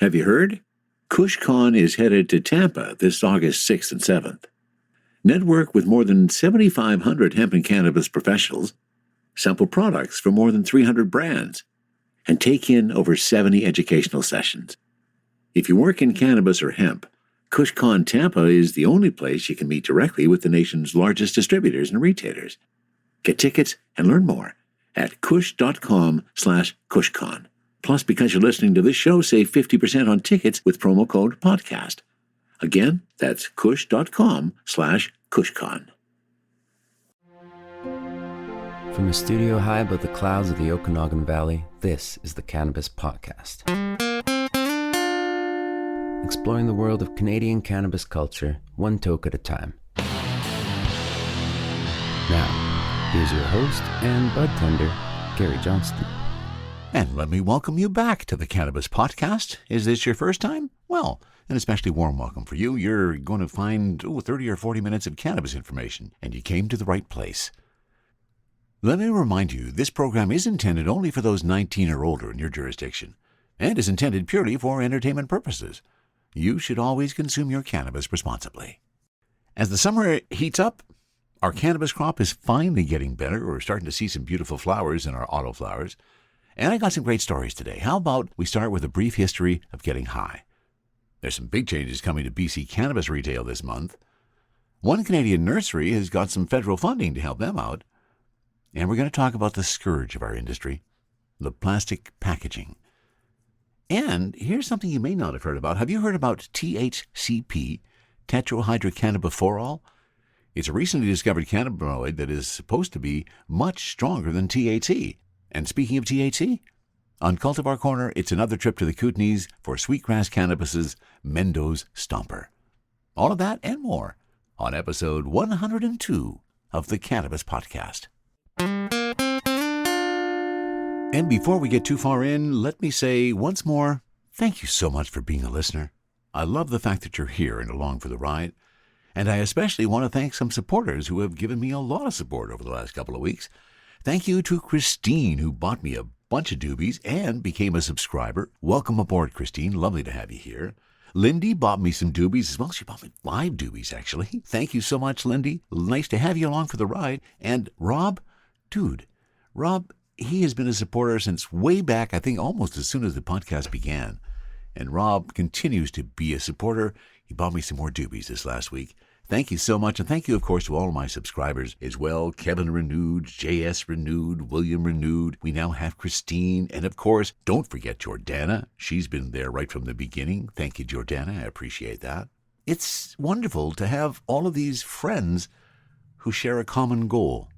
Have you heard? KushCon is headed to Tampa this August 6th and 7th. Network with more than 7,500 hemp and cannabis professionals, sample products from more than 300 brands, and take in over 70 educational sessions. If you work in cannabis or hemp, KushCon Tampa is the only place you can meet directly with the nation's largest distributors and retailers. Get tickets and learn more at kush.com/KushCon. Plus, because you're listening to this show, save 50% on tickets with promo code PODCAST. Again, that's kush.com/KushCon. From a studio high above the clouds of the Okanagan Valley, this is the Cannabis Podcast. Exploring the world of Canadian cannabis culture, one toke at a time. Now, here's your host and budtender, Gary Johnston. And let me welcome you back to the Cannabis Podcast. Is this your first time? Well, an especially warm welcome for you. You're going to find 30 or 40 minutes of cannabis information, and you came to the right place. Let me remind you, this program is intended only for those 19 or older in your jurisdiction, and is intended purely for entertainment purposes. You should always consume your cannabis responsibly. As the summer heats up, our cannabis crop is finally getting better. We're starting to see some beautiful flowers in our autoflowers. And I got some great stories today. How about we start with a brief history of getting high? There's some big changes coming to BC cannabis retail this month. One Canadian nursery has got some federal funding to help them out. And we're going to talk about the scourge of our industry, the plastic packaging. And here's something you may not have heard about. Have you heard about THCP, tetrahydrocannabidiol? It's a recently discovered cannabinoid that is supposed to be much stronger than THC. And speaking of THC, on Cultivar Corner, it's another trip to the Kootenays for Sweetgrass Cannabis's Mendoz Stomper. All of that and more on episode 102 of the Cannabis Podcast. And before we get too far in, let me say once more, thank you so much for being a listener. I love the fact that you're here and along for the ride. And I especially want to thank some supporters who have given me a lot of support over the last couple of weeks. Thank you to Christine, who bought me a bunch of doobies and became a subscriber. Welcome aboard, Christine. Lovely to have you here. Lindy bought me some doobies as well. She bought me 5 doobies, actually. Thank you so much, Lindy. Nice to have you along for the ride. And Rob, Rob, he has been a supporter since way back, I think almost as soon as the podcast began. And Rob continues to be a supporter. He bought me some more doobies this last week. Thank you so much. And thank you, of course, to all of my subscribers as well. Kevin renewed, JS renewed, William renewed. We now have Christine. And of course, don't forget Jordana. She's been there right from the beginning. Thank you, Jordana. I appreciate that. It's wonderful to have all of these friends who share a common goal.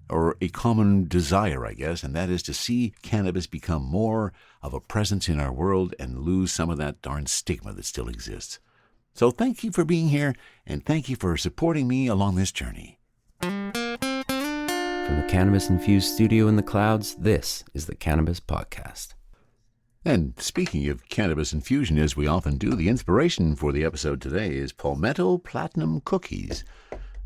Or a common desire, I guess, and that is to see cannabis become more of a presence in our world and lose some of that darn stigma that still exists. So thank you for being here, and thank you for supporting me along this journey. From the cannabis-infused studio in the clouds, this is the Cannabis Podcast. And speaking of cannabis infusion, as we often do, the inspiration for the episode today is Palmetto Platinum Cookies.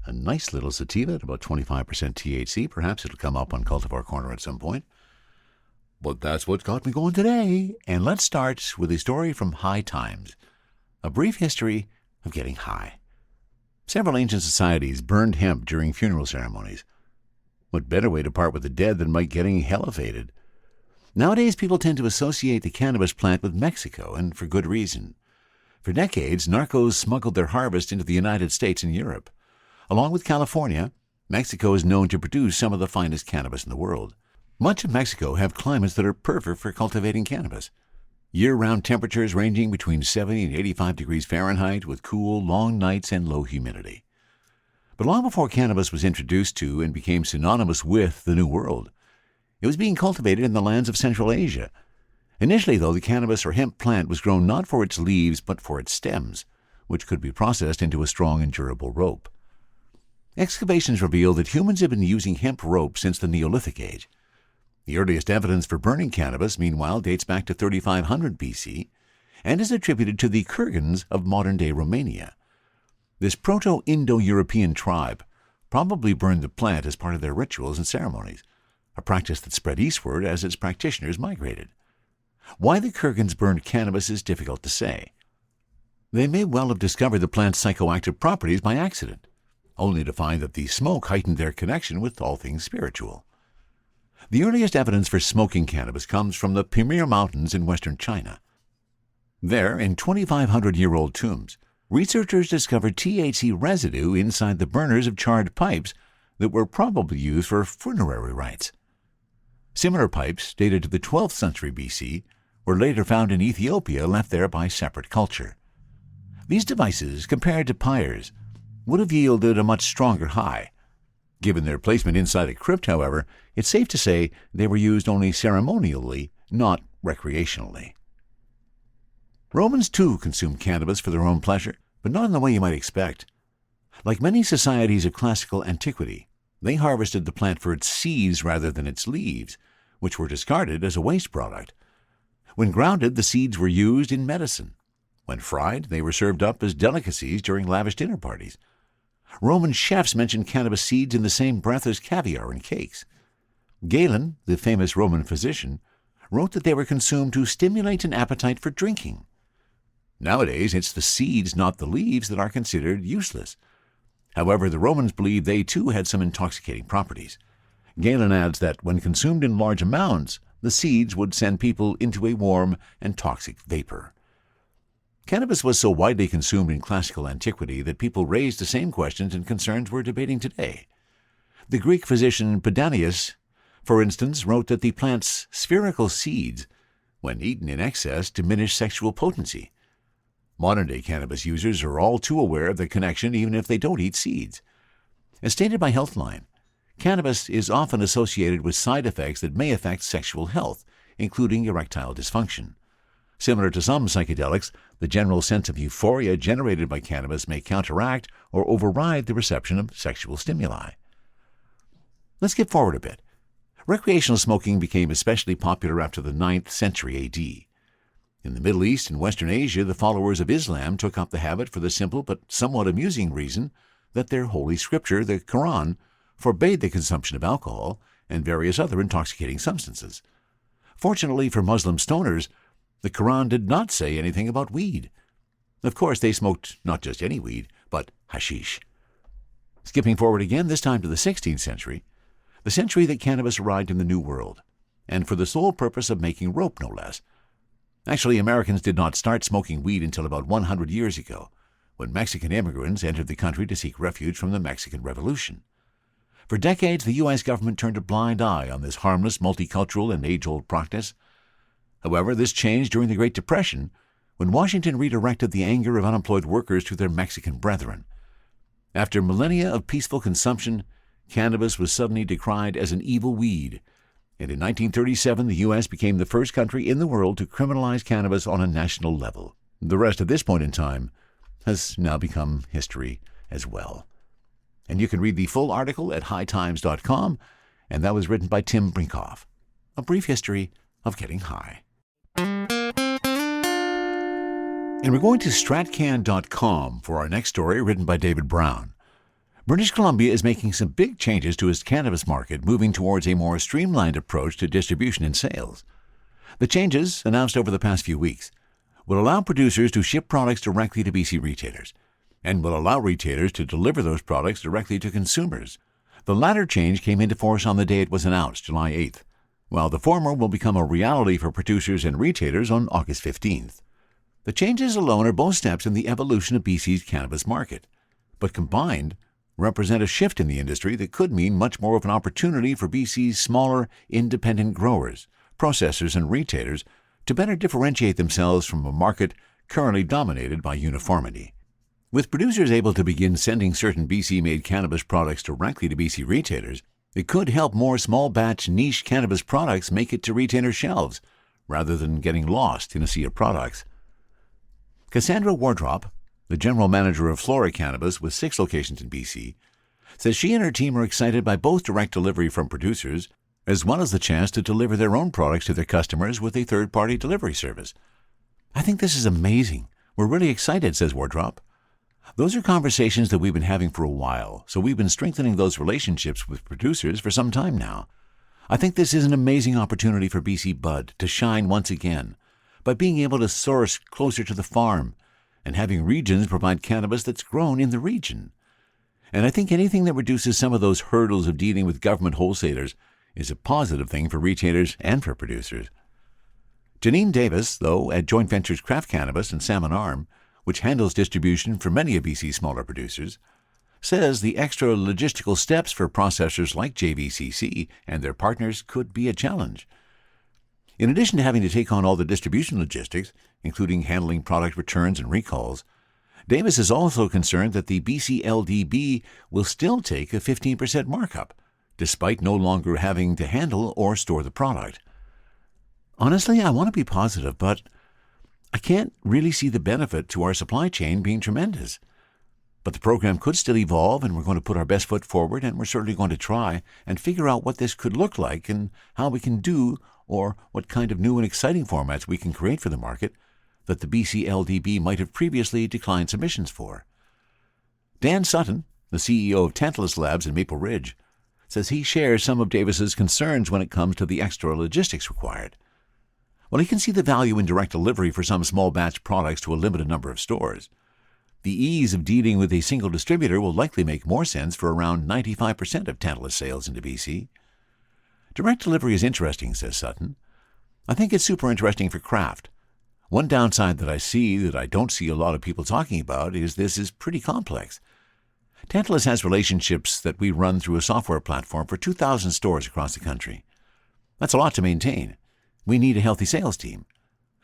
A nice little sativa at about 25% THC. Perhaps it'll come up on Cultivar Corner at some point. But that's what got me going today. And let's start with a story from High Times. A brief history of getting high. Several ancient societies burned hemp during funeral ceremonies. What better way to part with the dead than by getting elevated? Nowadays, people tend to associate the cannabis plant with Mexico, and for good reason. For decades, narcos smuggled their harvest into the United States and Europe. Along with California, Mexico is known to produce some of the finest cannabis in the world. Much of Mexico have climates that are perfect for cultivating cannabis. Year-round temperatures ranging between 70 and 85 degrees Fahrenheit with cool, long nights and low humidity. But long before cannabis was introduced to and became synonymous with the New World, it was being cultivated in the lands of Central Asia. Initially, though, the cannabis or hemp plant was grown not for its leaves but for its stems, which could be processed into a strong and durable rope. Excavations reveal that humans have been using hemp rope since the Neolithic age. The earliest evidence for burning cannabis, meanwhile, dates back to 3500 BC and is attributed to the Kurgans of modern-day Romania. This Proto-Indo-European tribe probably burned the plant as part of their rituals and ceremonies, a practice that spread eastward as its practitioners migrated. Why the Kurgans burned cannabis is difficult to say. They may well have discovered the plant's psychoactive properties by accident, only to find that the smoke heightened their connection with all things spiritual. The earliest evidence for smoking cannabis comes from the Pamir Mountains in western China. There, in 2,500-year-old tombs, researchers discovered THC residue inside the burners of charred pipes that were probably used for funerary rites. Similar pipes, dated to the 12th century BC, were later found in Ethiopia, left there by separate culture. These devices, compared to pyres, would have yielded a much stronger high. Given their placement inside a crypt, however, it's safe to say they were used only ceremonially, not recreationally. Romans, too, consumed cannabis for their own pleasure, but not in the way you might expect. Like many societies of classical antiquity, they harvested the plant for its seeds rather than its leaves, which were discarded as a waste product. When grounded, the seeds were used in medicine. When fried, they were served up as delicacies during lavish dinner parties. Roman chefs mentioned cannabis seeds in the same breath as caviar and cakes. Galen, the famous Roman physician, wrote that they were consumed to stimulate an appetite for drinking. Nowadays, it's the seeds, not the leaves, that are considered useless. However, the Romans believed they too had some intoxicating properties. Galen adds that when consumed in large amounts, the seeds would send people into a warm and toxic vapor. Cannabis was so widely consumed in classical antiquity that people raised the same questions and concerns we're debating today. The Greek physician Pedanius, for instance, wrote that the plant's spherical seeds, when eaten in excess, diminish sexual potency. Modern-day cannabis users are all too aware of the connection even if they don't eat seeds. As stated by Healthline, cannabis is often associated with side effects that may affect sexual health, including erectile dysfunction. Similar to some psychedelics, the general sense of euphoria generated by cannabis may counteract or override the reception of sexual stimuli. Let's skip forward a bit. Recreational smoking became especially popular after the 9th century A.D. In the Middle East and Western Asia, the followers of Islam took up the habit for the simple but somewhat amusing reason that their holy scripture, the Quran, forbade the consumption of alcohol and various other intoxicating substances. Fortunately for Muslim stoners, the Quran did not say anything about weed. Of course, they smoked not just any weed, but hashish. Skipping forward again, this time to the 16th century, the century that cannabis arrived in the New World, and for the sole purpose of making rope, no less. Actually, Americans did not start smoking weed until about 100 years ago, when Mexican immigrants entered the country to seek refuge from the Mexican Revolution. For decades, the U.S. government turned a blind eye on this harmless, multicultural, and age-old practice. However, this changed during the Great Depression, when Washington redirected the anger of unemployed workers to their Mexican brethren. After millennia of peaceful consumption, cannabis was suddenly decried as an evil weed, and in 1937 the U.S. became the first country in the world to criminalize cannabis on a national level. The rest of this point in time has now become history as well. And you can read the full article at hightimes.com, and that was written by Tim Brinkoff. A brief history of getting high. And we're going to stratcan.com for our next story, written by David Brown. British Columbia is making some big changes to its cannabis market, moving towards a more streamlined approach to distribution and sales. The changes, announced over the past few weeks, will allow producers to ship products directly to BC retailers, and will allow retailers to deliver those products directly to consumers. The latter change came into force on the day it was announced, July 8th, while the former will become a reality for producers and retailers on August 15th. The changes alone are both steps in the evolution of BC's cannabis market, but combined represent a shift in the industry that could mean much more of an opportunity for BC's smaller, independent growers, processors, and retailers to better differentiate themselves from a market currently dominated by uniformity. With producers able to begin sending certain BC-made cannabis products directly to BC retailers, it could help more small-batch niche cannabis products make it to retailer shelves, rather than getting lost in a sea of products. Cassandra Wardrop, the general manager of Flora Cannabis with 6 locations in BC, says she and her team are excited by both direct delivery from producers, as well as the chance to deliver their own products to their customers with a third-party delivery service. "I think this is amazing. We're really excited," says Wardrop. "Those are conversations that we've been having for a while, so we've been strengthening those relationships with producers for some time now. I think this is an amazing opportunity for BC Bud to shine once again by being able to source closer to the farm and having regions provide cannabis that's grown in the region. And I think anything that reduces some of those hurdles of dealing with government wholesalers is a positive thing for retailers and for producers. Janine Davis, though, at Joint Ventures Craft Cannabis and Salmon Arm, which handles distribution for many of BC's smaller producers, says the extra logistical steps for processors like JVCC and their partners could be a challenge. In addition to having to take on all the distribution logistics, including handling product returns and recalls, Davis is also concerned that the BCLDB will still take a 15% markup, despite no longer having to handle or store the product. Honestly, I want to be positive, but I can't really see the benefit to our supply chain being tremendous. But the program could still evolve, and we're going to put our best foot forward, and we're certainly going to try and figure out what this could look like and how we can do, or what kind of new and exciting formats we can create for the market that the BCLDB might have previously declined submissions for. Dan Sutton, the CEO of Tantalus Labs in Maple Ridge, says he shares some of Davis's concerns when it comes to the extra logistics required. While he can see the value in direct delivery for some small batch products to a limited number of stores, the ease of dealing with a single distributor will likely make more sense for around 95% of Tantalus sales into BC. Direct delivery is interesting, says Sutton. I think it's super interesting for craft. One downside that I see that I don't see a lot of people talking about is this is pretty complex. Tantalus has relationships that we run through a software platform for 2,000 stores across the country. That's a lot to maintain. We need a healthy sales team.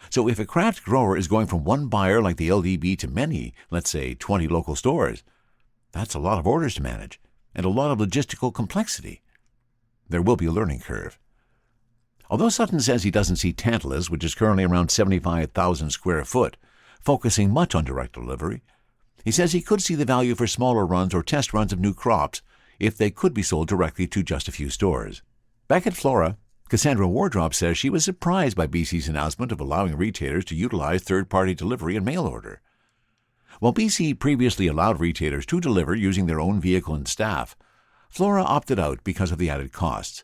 So if a craft grower is going from one buyer like the LDB to many, let's say 20 local stores, that's a lot of orders to manage and a lot of logistical complexity. There will be a learning curve. Although Sutton says he doesn't see Tantalus, which is currently around 75,000 square foot, focusing much on direct delivery, he says he could see the value for smaller runs or test runs of new crops if they could be sold directly to just a few stores. Back at Flora, Cassandra Wardrop says she was surprised by BC's announcement of allowing retailers to utilize third-party delivery and mail order. While BC previously allowed retailers to deliver using their own vehicle and staff, Flora opted out because of the added costs.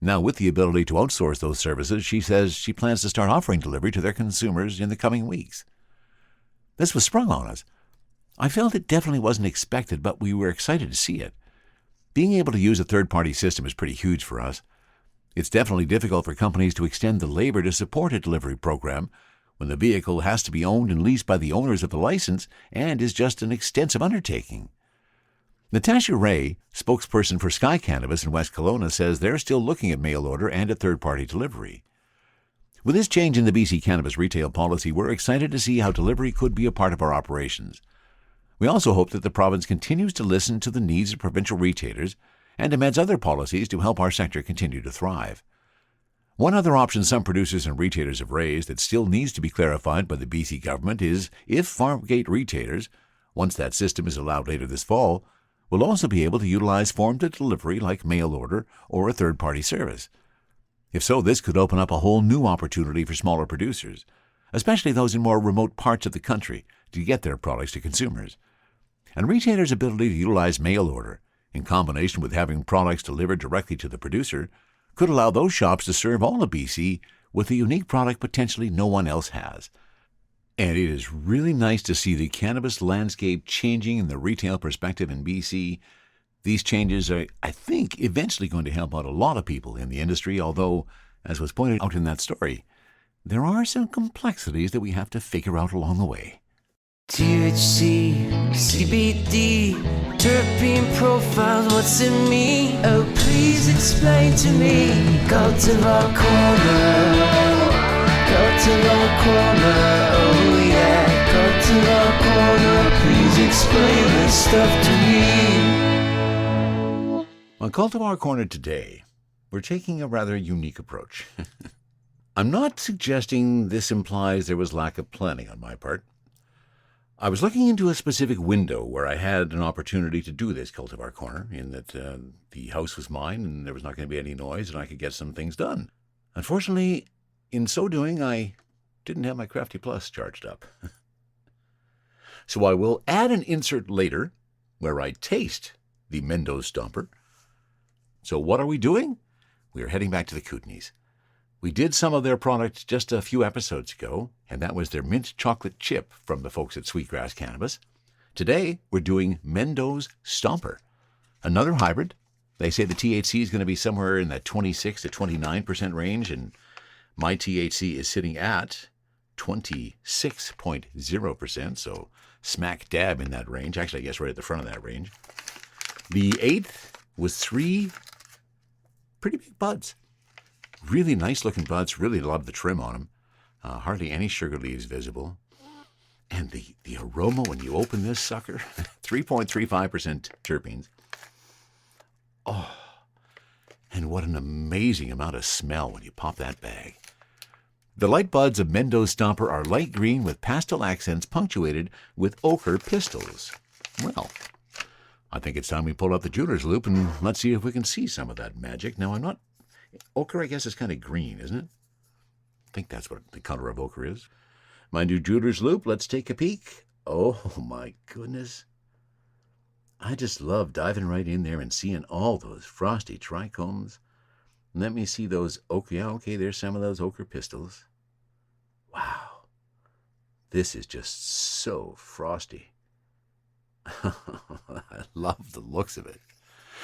Now, with the ability to outsource those services, she says she plans to start offering delivery to their consumers in the coming weeks. This was sprung on us. I felt it definitely wasn't expected, but we were excited to see it. Being able to use a third-party system is pretty huge for us. It's definitely difficult for companies to extend the labor to support a delivery program when the vehicle has to be owned and leased by the owners of the license and is just an extensive undertaking. Natasha Ray, spokesperson for Sky Cannabis in West Kelowna, says they're still looking at mail order and at third-party delivery. With this change in the BC cannabis retail policy, we're excited to see how delivery could be a part of our operations. We also hope that the province continues to listen to the needs of provincial retailers and amends other policies to help our sector continue to thrive. One other option some producers and retailers have raised that still needs to be clarified by the BC government is if farmgate retailers, once that system is allowed later this fall, will also be able to utilize forms of delivery like mail order or a third-party service. If so, this could open up a whole new opportunity for smaller producers, especially those in more remote parts of the country, to get their products to consumers. And retailers' ability to utilize mail order, in combination with having products delivered directly to the producer, could allow those shops to serve all of BC with a unique product potentially no one else has. And it is really nice to see the cannabis landscape changing in the retail perspective in BC. These changes are, I think, eventually going to help out a lot of people in the industry, although, as was pointed out in that story, there are some complexities that we have to figure out along the way. THC, CBD, terpene profiles, what's in me? Oh, please explain to me. Cultivar Corner, Cultivar Corner, oh yeah. Cultivar Corner, please explain this stuff to me. On Cultivar Corner today, we're taking a rather unique approach. I'm not suggesting this implies there was lack of planning on my part. I was looking into a specific window where I had an opportunity to do this Cultivar Corner, in that the house was mine and there was not going to be any noise and I could get some things done. Unfortunately, in so doing, I didn't have my Crafty Plus charged up. So I will add an insert later where I taste the Mendoz Stomper. So what are we doing? we are heading back to the Kootenays. We did some of their product just a few episodes ago, and that was their mint chocolate chip from the folks at Sweetgrass Cannabis. Today, we're doing Mendoz Stomper, another hybrid. They say the THC is going to be somewhere in that 26 to 29% range, and my THC is sitting at 26.0%, so smack dab in that range. Actually, I guess right at the front of that range. The eighth was 3 pretty big buds. Really nice looking buds. Really love the trim on them. Hardly any sugar leaves visible. And the aroma when you open this sucker, 3.35% terpenes. Oh, and what an amazing amount of smell when you pop that bag. The light buds of Mendoz Stomper are light green with pastel accents punctuated with ochre pistils. Well, I think it's time we pull out the jeweler's loop and let's see if we can see some of that magic. Now, ochre, I guess, is kind of green, isn't it? I think that's what the color of ochre is. My new jeweler's loop, let's take a peek. Oh, my goodness. I just love diving right in there and seeing all those frosty trichomes. Let me see those ochre. Yeah, okay, there's some of those ochre pistils. Wow. This is just so frosty. I love the looks of it.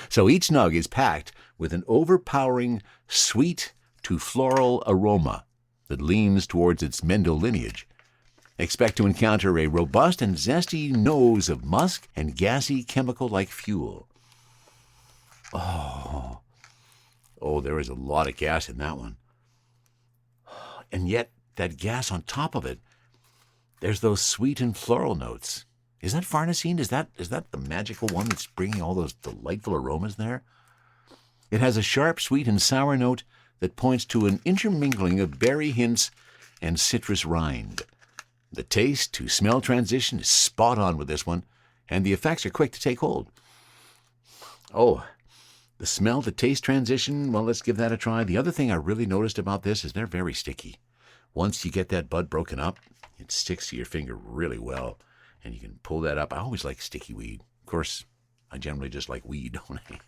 So each nug is packed with an overpowering sweet to floral aroma that leans towards its Mendoz lineage. Expect to encounter a robust and zesty nose of musk and gassy chemical-like fuel. Oh, there is a lot of gas in that one. And yet, that gas on top of it, there's those sweet and floral notes. Is that farnesene? Is that the magical one that's bringing all those delightful aromas there? It has a sharp, sweet, and sour note that points to an intermingling of berry hints and citrus rind. The taste to smell transition is spot on with this one, and the effects are quick to take hold. Oh, the smell to taste transition, well, let's give that a try. The other thing I really noticed about this is they're very sticky. Once you get that bud broken up, it sticks to your finger really well, and you can pull that up. I always like sticky weed. Of course, I generally just like weed, don't I?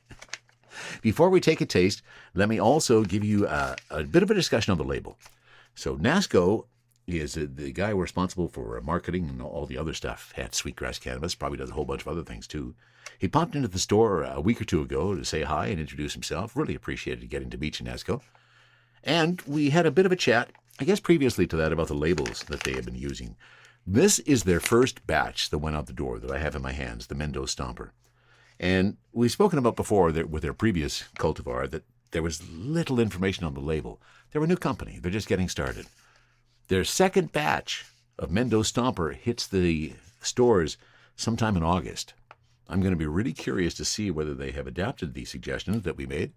Before we take a taste, let me also give you a bit of a discussion on the label. So NASCO is the guy responsible for marketing and all the other stuff at Sweetgrass Cannabis, probably does a whole bunch of other things too. He popped into the store a week or two ago to say hi and introduce himself. Really appreciated getting to meet you, NASCO. And we had a bit of a chat, I guess previously to that, about the labels that they have been using. This is their first batch that went out the door that I have in my hands, the Mendoz Stomper. And we've spoken about before that with their previous cultivar that there was little information on the label. They're a new company. They're just getting started. Their second batch of Mendoz Stomper hits the stores sometime in August. I'm going to be really curious to see whether they have adapted the suggestions that we made,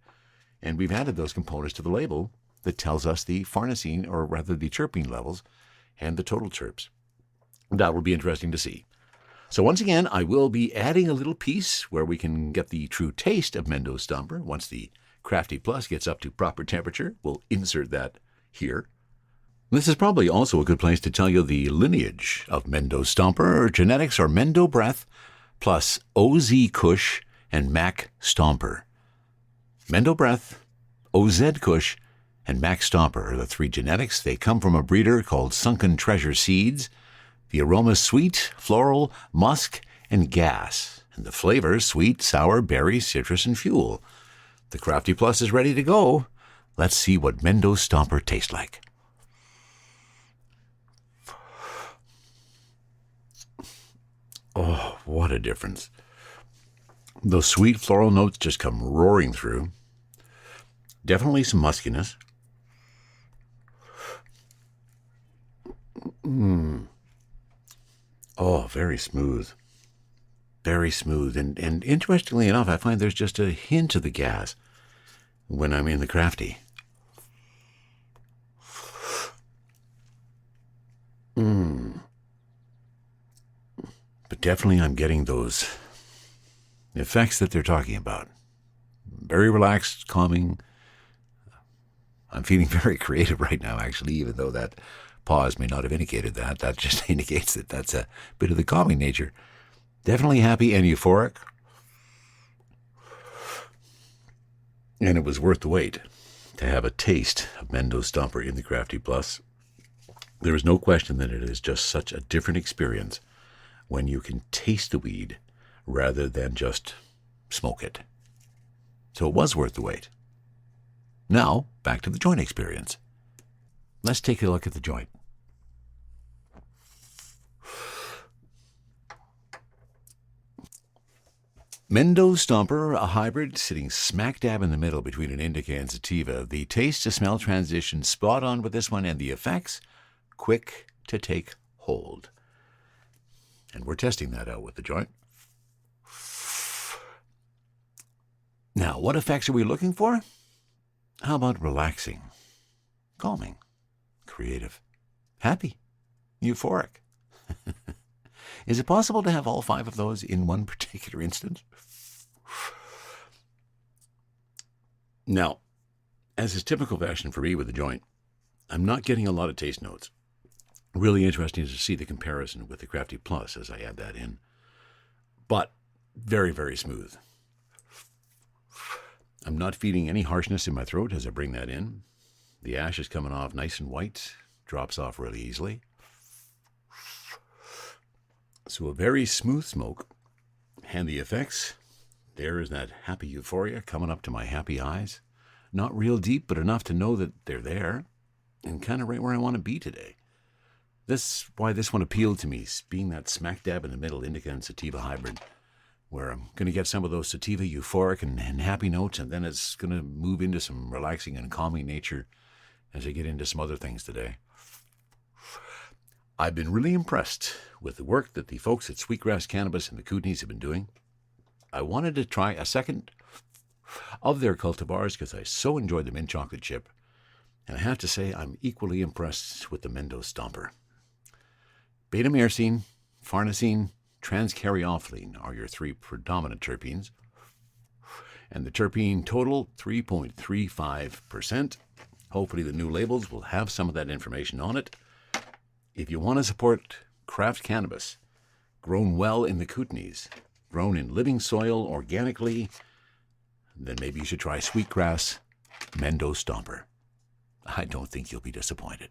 and we've added those components to the label that tells us the farnesene, or rather the terpene levels, and the total terps. That will be interesting to see. So once again, I will be adding a little piece where we can get the true taste of Mendoz Stomper. Once the Crafty Plus gets up to proper temperature, we'll insert that here. This is probably also a good place to tell you the lineage of Mendoz Stomper. Genetics are Mendo Breath plus OZ Kush and Mac Stomper. Mendo Breath, OZ Kush, and Mac Stomper are the three genetics. They come from a breeder called Sunken Treasure Seeds. The aroma is sweet, floral, musk, and gas. And the flavors, sweet, sour, berry, citrus, and fuel. The Crafty Plus is ready to go. Let's see what Mendoz Stomper tastes like. Oh, what a difference. Those sweet floral notes just come roaring through. Definitely some muskiness. Oh, very smooth. Very smooth. And interestingly enough, I find there's just a hint of the gas when I'm in the Crafty. But definitely I'm getting those effects that they're talking about. Very relaxed, calming. I'm feeling very creative right now, actually, even though that pause may not have indicated that. That just indicates that that's a bit of the calming nature. Definitely happy and euphoric. And it was worth the wait. to have a taste of Mendoz Stomper in the Crafty Plus. There is no question that it is just such a different experience when you can taste the weed rather than just smoke it. So it was worth the wait. Now, back to the joint experience. Let's take a look at the joint. Mendoz Stomper, a hybrid sitting smack dab in the middle between an indica and sativa. The taste-to-smell transition spot on with this one, and the effects quick to take hold. And we're testing that out with the joint. Now, what effects are we looking for? How about relaxing, calming, creative, happy, euphoric? Is it possible to have all 5 of those in one particular instance? Now, as is typical fashion for me with the joint, I'm not getting a lot of taste notes. Really interesting to see the comparison with the Crafty Plus as I add that in. But very, very smooth. I'm not feeling any harshness in my throat as I bring that in. The ash is coming off nice and white, drops off really easily. So a very smooth smoke, and the effects, there is that happy euphoria coming up to my happy eyes. Not real deep, but enough to know that they're there, and kind of right where I want to be today. Why this one appealed to me, being that smack dab in the middle indica and sativa hybrid, where I'm going to get some of those sativa euphoric and happy notes, and then it's going to move into some relaxing and calming nature as I get into some other things today. I've been really impressed with the work that the folks at Sweetgrass Cannabis and the Kootenays have been doing. I wanted to try a second of their cultivars because I so enjoyed the mint chocolate chip, and I have to say I'm equally impressed with the Mendoz Stomper. Beta-myrcene, farnesene, transcaryophyllene are your 3 predominant terpenes, and the terpene total 3.35%. Hopefully the new labels will have some of that information on it. If you want to support craft cannabis, grown well in the Kootenays, grown in living soil organically, then maybe you should try Sweetgrass Mendoz Stomper. I don't think you'll be disappointed.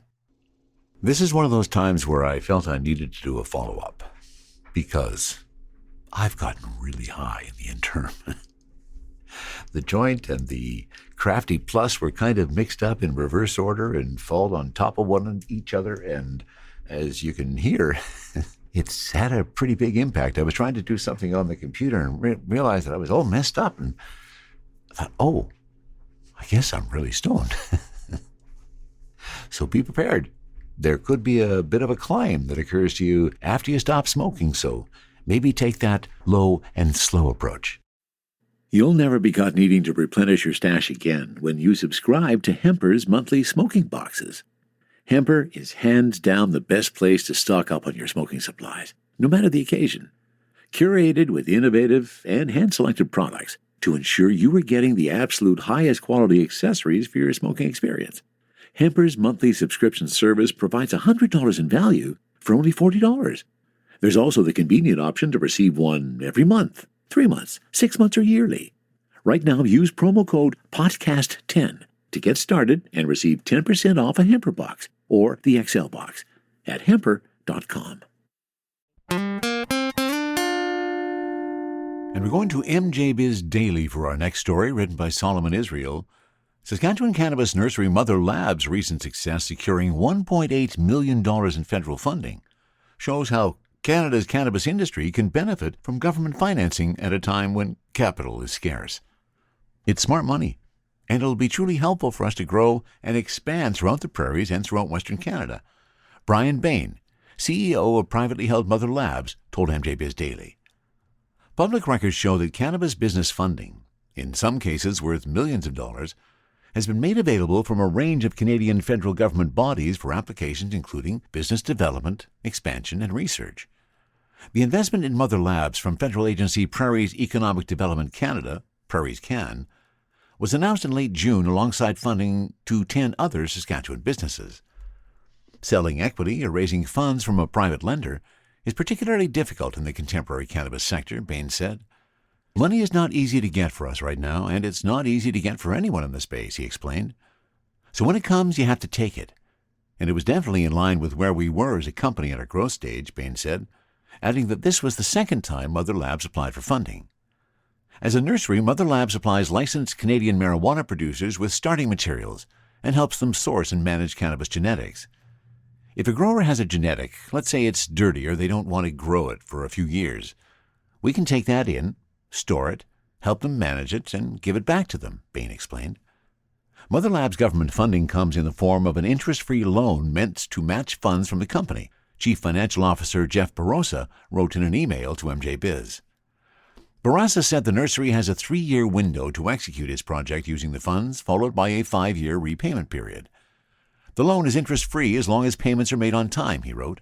This is one of those times where I felt I needed to do a follow-up, because I've gotten really high in the interim. The joint and the Crafty Plus were kind of mixed up in reverse order and fall on top of one each other, and as you can hear, it's had a pretty big impact. I was trying to do something on the computer and realized that I was all messed up, and I thought, I guess I'm really stoned. So be prepared. There could be a bit of a climb that occurs to you after you stop smoking, so maybe take that low and slow approach. You'll never be caught needing to replenish your stash again when you subscribe to Hemper's monthly smoking boxes. Hemper is hands down the best place to stock up on your smoking supplies, no matter the occasion. Curated with innovative and hand-selected products to ensure you are getting the absolute highest quality accessories for your smoking experience. Hemper's monthly subscription service provides $100 in value for only $40. There's also the convenient option to receive one every month, 3 months, 6 months, or yearly. Right now, use promo code PODCAST10 to get started and receive 10% off a Hemper box or the XL box at hemper.com. And we're going to MJ Biz Daily for our next story, written by Solomon Israel. Saskatchewan Cannabis Nursery Mother Lab's recent success securing $1.8 million in federal funding shows how Canada's cannabis industry can benefit from government financing at a time when capital is scarce. It's smart money, and it'll be truly helpful for us to grow and expand throughout the prairies and throughout Western Canada. Brian Bain, CEO of privately held Mother Labs, told MJ Biz Daily. Public records show that cannabis business funding, in some cases worth millions of dollars, has been made available from a range of Canadian federal government bodies for applications including business development, expansion, and research. The investment in Mother Labs from federal agency Prairies Economic Development Canada, Prairies Can, was announced in late June alongside funding to 10 other Saskatchewan businesses. Selling equity or raising funds from a private lender is particularly difficult in the contemporary cannabis sector, Bain said. Money is not easy to get for us right now, and it's not easy to get for anyone in the space, he explained. So when it comes, you have to take it. And it was definitely in line with where we were as a company at our growth stage, Bain said, adding that this was the second time Mother Labs applied for funding. As a nursery, Mother Labs supplies licensed Canadian marijuana producers with starting materials and helps them source and manage cannabis genetics. If a grower has a genetic, let's say it's dirty or they don't want to grow it for a few years, we can take that in, store it, help them manage it, and give it back to them, Bain explained. Mother Labs government funding comes in the form of an interest-free loan meant to match funds from the company, Chief Financial Officer Jeff Barossa wrote in an email to MJ Biz. Barossa said the nursery has a 3-year window to execute its project using the funds, followed by a 5-year repayment period. The loan is interest-free as long as payments are made on time, he wrote.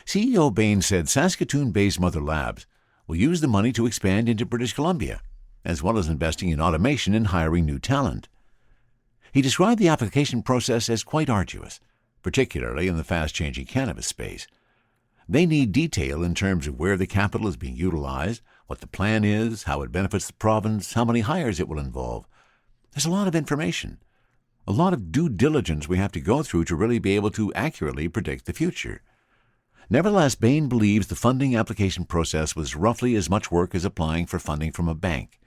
CEO Bain said Saskatoon-based Mother Labs will use the money to expand into British Columbia, as well as investing in automation and hiring new talent. He described the application process as quite arduous, particularly in the fast-changing cannabis space. They need detail in terms of where the capital is being utilized, what the plan is, how it benefits the province, how many hires it will involve. There's a lot of information, a lot of due diligence we have to go through to really be able to accurately predict the future. Nevertheless, Bain believes the funding application process was roughly as much work as applying for funding from a bank,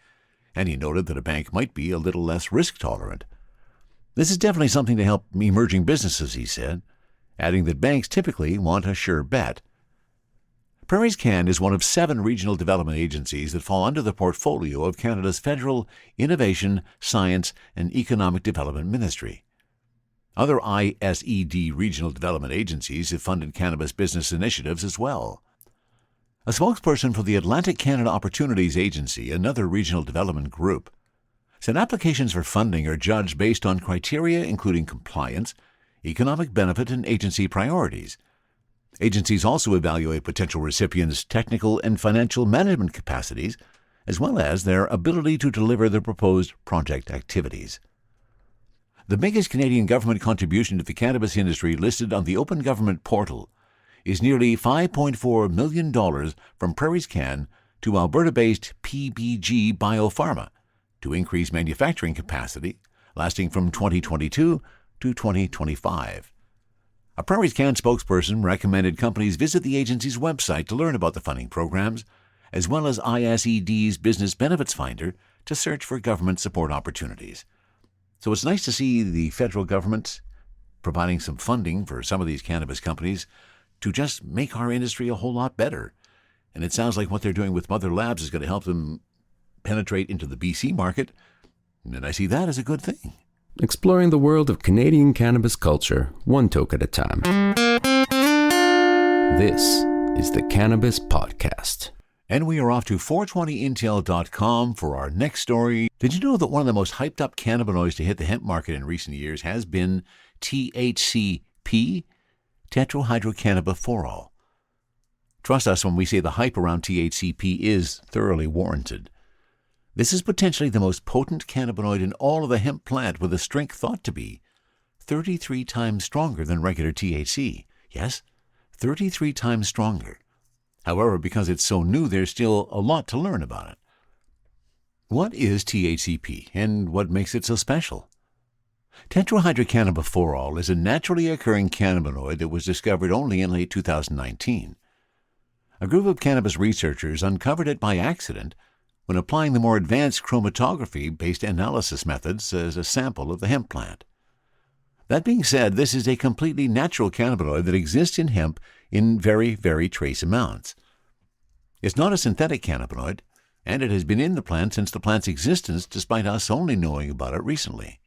and he noted that a bank might be a little less risk-tolerant. This is definitely something to help emerging businesses, he said, adding that banks typically want a sure bet. Prairies Can is one of 7 regional development agencies that fall under the portfolio of Canada's Federal Innovation, Science and Economic Development Ministry. Other ISED regional development agencies have funded cannabis business initiatives as well. A spokesperson for the Atlantic Canada Opportunities Agency, another regional development group, said applications for funding are judged based on criteria including compliance, economic benefit, and agency priorities. Agencies also evaluate potential recipients' technical and financial management capacities, as well as their ability to deliver the proposed project activities. The biggest Canadian government contribution to the cannabis industry listed on the Open Government portal is nearly $5.4 million from Prairies Can to Alberta-based PBG Biopharma to increase manufacturing capacity, lasting from 2022 to 2025. A Prairies Can spokesperson recommended companies visit the agency's website to learn about the funding programs, as well as ISED's Business Benefits Finder to search for government support opportunities. So it's nice to see the federal government providing some funding for some of these cannabis companies to just make our industry a whole lot better. And it sounds like what they're doing with Mother Labs is going to help them penetrate into the BC market, and I see that as a good thing. Exploring the world of Canadian cannabis culture, one toke at a time. This is the Cannabis Podcast. And we are off to 420intel.com for our next story. Did you know that one of the most hyped up cannabinoids to hit the hemp market in recent years has been THCP, tetrahydrocannabidiol? Trust us when we say the hype around THCP is thoroughly warranted. This is potentially the most potent cannabinoid in all of the hemp plant, with a strength thought to be 33 times stronger than regular THC. Yes, 33 times stronger. However, because it's so new, there's still a lot to learn about it. What is THCP, and what makes it so special? Tetrahydrocannabidiol is a naturally occurring cannabinoid that was discovered only in late 2019. A group of cannabis researchers uncovered it by accident when applying the more advanced chromatography-based analysis methods as a sample of the hemp plant. That being said, this is a completely natural cannabinoid that exists in hemp in very, very trace amounts. It's not a synthetic cannabinoid, and it has been in the plant since the plant's existence, despite us only knowing about it recently.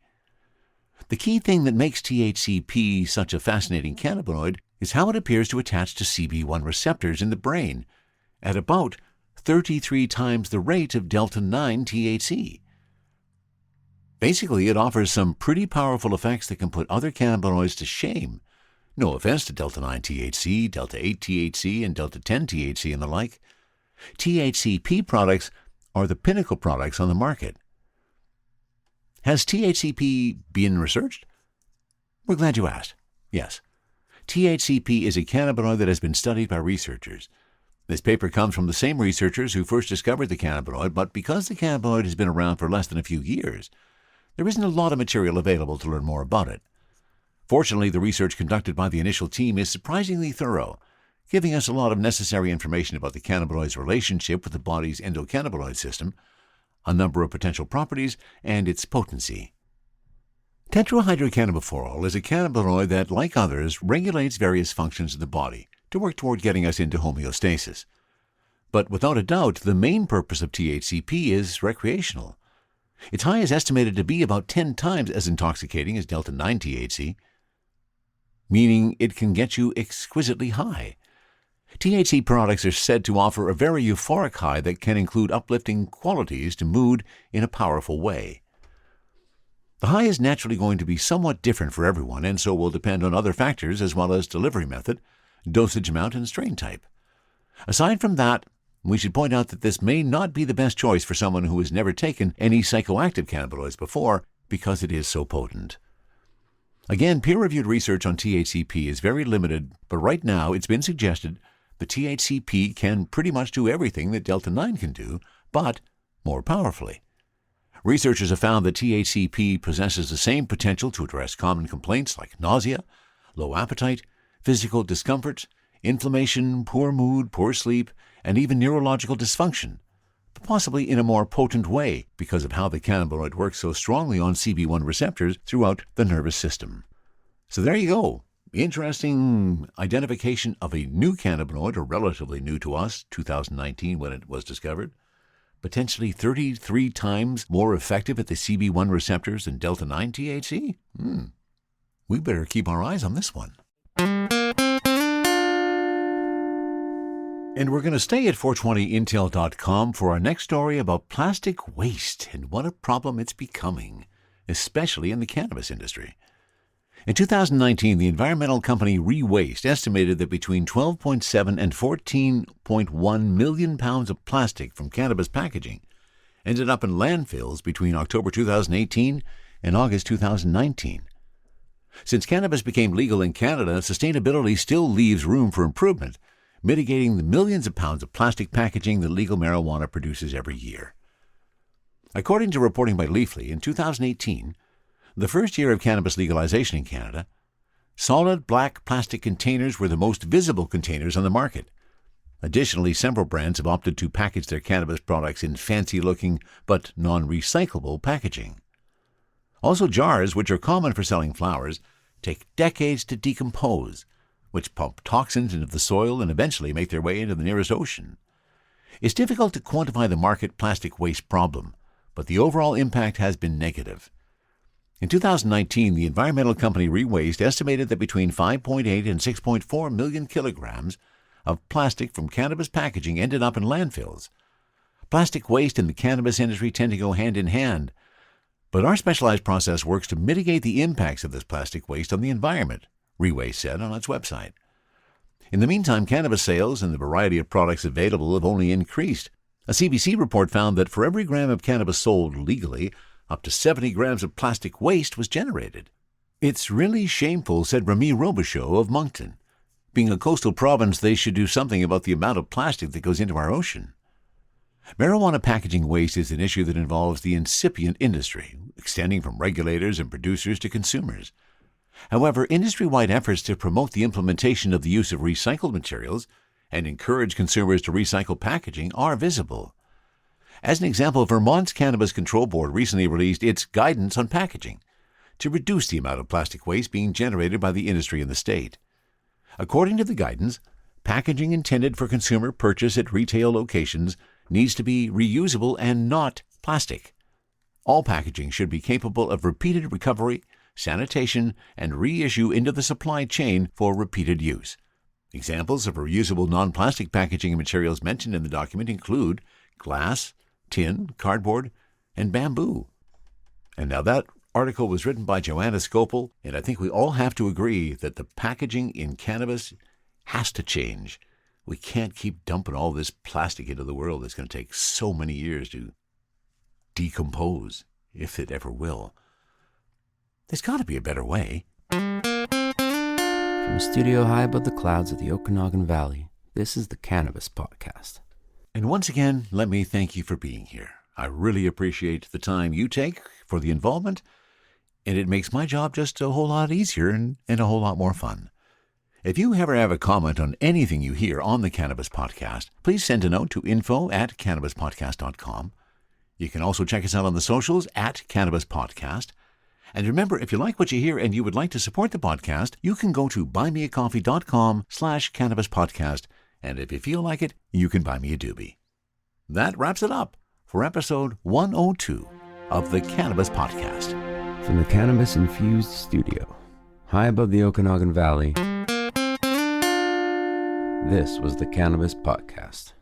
The key thing that makes THCP such a fascinating cannabinoid is how it appears to attach to CB1 receptors in the brain at about 33 times the rate of delta-9 THC. Basically, it offers some pretty powerful effects that can put other cannabinoids to shame. No offense to delta-9 THC, delta-8 THC, and delta-10 THC and the like. THCP products are the pinnacle products on the market. Has THCP been researched? We're glad you asked. Yes. THCP is a cannabinoid that has been studied by researchers. This paper comes from the same researchers who first discovered the cannabinoid, but because the cannabinoid has been around for less than a few years, there isn't a lot of material available to learn more about it. Fortunately, the research conducted by the initial team is surprisingly thorough, giving us a lot of necessary information about the cannabinoid's relationship with the body's endocannabinoid system, a number of potential properties, and its potency. Tetrahydrocannabidiol is a cannabinoid that, like others, regulates various functions of the body to work toward getting us into homeostasis. But without a doubt, the main purpose of THCP is recreational. Its high is estimated to be about 10 times as intoxicating as delta-9 THC, meaning it can get you exquisitely high. THC products are said to offer a very euphoric high that can include uplifting qualities to mood in a powerful way. The high is naturally going to be somewhat different for everyone, and so will depend on other factors as well as delivery method, dosage amount, and strain type. Aside from that, we should point out that this may not be the best choice for someone who has never taken any psychoactive cannabinoids before because it is so potent. Again, peer-reviewed research on THCP is very limited, but right now it's been suggested that THCP can pretty much do everything that delta-9 can do, but more powerfully. Researchers have found that THCP possesses the same potential to address common complaints like nausea, low appetite, physical discomfort, inflammation, poor mood, poor sleep, and even neurological dysfunction, but possibly in a more potent way because of how the cannabinoid works so strongly on CB1 receptors throughout the nervous system. So there you go. Interesting identification of a new cannabinoid, or relatively new to us, 2019 when it was discovered. Potentially 33 times more effective at the CB1 receptors than delta-9 THC? We better keep our eyes on this one. And we're going to stay at 420intel.com for our next story about plastic waste and what a problem it's becoming, especially in the cannabis industry. In 2019, the environmental company ReWaste estimated that between 12.7 and 14.1 million pounds of plastic from cannabis packaging ended up in landfills between October 2018 and August 2019. Since cannabis became legal in Canada, sustainability still leaves room for improvement, mitigating the millions of pounds of plastic packaging that legal marijuana produces every year. According to reporting by Leafly, in 2018, the first year of cannabis legalization in Canada, solid black plastic containers were the most visible containers on the market. Additionally, several brands have opted to package their cannabis products in fancy-looking but non-recyclable packaging. Also, jars, which are common for selling flowers, take decades to decompose, which pump toxins into the soil and eventually make their way into the nearest ocean. It's difficult to quantify the market plastic waste problem, but the overall impact has been negative. In 2019, the environmental company ReWaste estimated that between 5.8 and 6.4 million kilograms of plastic from cannabis packaging ended up in landfills. Plastic waste and the cannabis industry tend to go hand in hand, but our specialized process works to mitigate the impacts of this plastic waste on the environment, ReWaste said on its website. In the meantime, cannabis sales and the variety of products available have only increased. A CBC report found that for every gram of cannabis sold legally, up to 70 grams of plastic waste was generated. It's really shameful, said Remy Robichaud of Moncton. Being a coastal province, they should do something about the amount of plastic that goes into our ocean. Marijuana packaging waste is an issue that involves the incipient industry, extending from regulators and producers to consumers. However, industry-wide efforts to promote the implementation of the use of recycled materials and encourage consumers to recycle packaging are visible. As an example, Vermont's Cannabis Control Board recently released its guidance on packaging to reduce the amount of plastic waste being generated by the industry in the state. According to the guidance, packaging intended for consumer purchase at retail locations needs to be reusable and not plastic. All packaging should be capable of repeated recovery, sanitation, and reissue into the supply chain for repeated use. Examples of reusable non-plastic packaging materials mentioned in the document include glass, tin, cardboard, and bamboo. And now that article was written by Joanna Scopel, and I think we all have to agree that the packaging in cannabis has to change. We can't keep dumping all this plastic into the world. It's going to take so many years to decompose, if it ever will. There's got to be a better way. From a studio high above the clouds of the Okanagan Valley, this is the Cannabis Podcast. And once again, let me thank you for being here. I really appreciate the time you take for the involvement, and it makes my job just a whole lot easier and a whole lot more fun. If you ever have a comment on anything you hear on the Cannabis Podcast, please send a note to info@cannabispodcast.com. You can also check us out on the socials @Cannabis Podcast. And remember, if you like what you hear and you would like to support the podcast, you can go to buymeacoffee.com/Cannabis Podcast. And if you feel like it, you can buy me a doobie. That wraps it up for episode 102 of the Cannabis Podcast. From the cannabis-infused studio, high above the Okanagan Valley, this was the Cannabis Podcast.